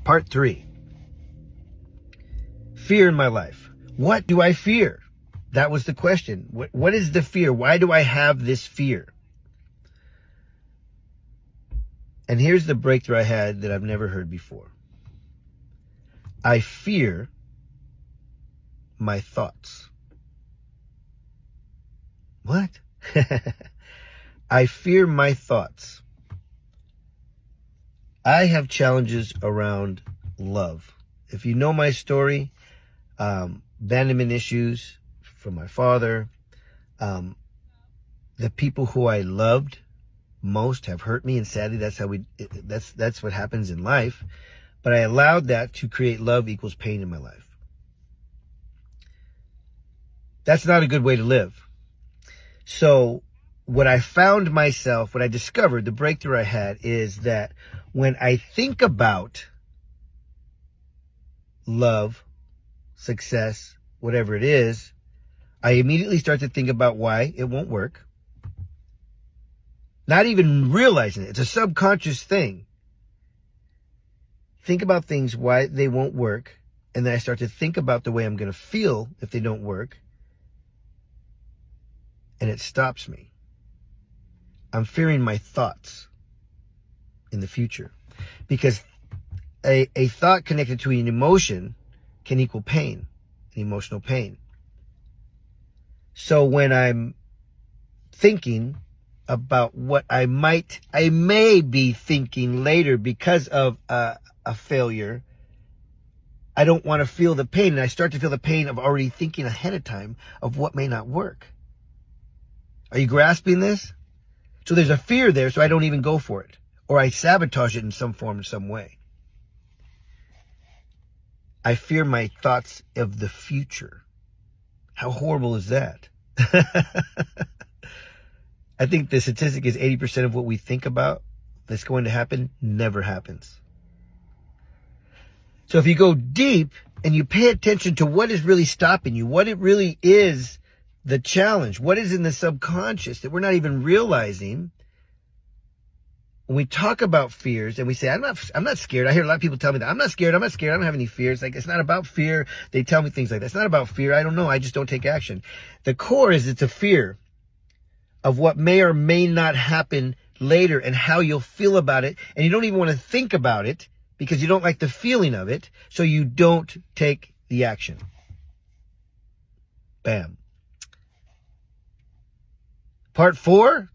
Part 3. Fear in my life. What do I fear? That was the question. What is the fear? Why do I have this fear? And here's the breakthrough I had that I've never heard before. I fear my thoughts. What? I fear my thoughts. I have challenges around love. If you know my story, abandonment issues from my father, the people who I loved most have hurt me, and sadly that's what happens in life. But I allowed that to create love equals pain in my life. That's not a good way to live. So what I found myself, what I discovered, the breakthrough I had, is that when I think about love, success, whatever it is, I immediately start to think about why it won't work. Not even realizing it. It's a subconscious thing. Think about things, why they won't work, and then I start to think about the way I'm going to feel if they don't work, and it stops me. I'm fearing my thoughts in the future, because a thought connected to an emotion can equal pain, an emotional pain. So when I'm thinking about what I may be thinking later because of a failure, I don't want to feel the pain, and I start to feel the pain of already thinking ahead of time of what may not work. Are you grasping this? So there's a fear there, so I don't even go for it, or I sabotage it in some form, in some way. I fear my thoughts of the future. How horrible is that? I think the statistic is 80% of what we think about that's going to happen never happens. So if you go deep and you pay attention to what is really stopping you, what it really is, the challenge, what is in the subconscious that we're not even realizing. When we talk about fears and we say, I'm not scared. I hear a lot of people tell me that I'm not scared. I don't have any fears. Like, it's not about fear. They tell me things like that. It's not about fear. I don't know. I just don't take action. The core is it's a fear of what may or may not happen later and how you'll feel about it. And you don't even want to think about it because you don't like the feeling of it. So you don't take the action. Bam. Part 4.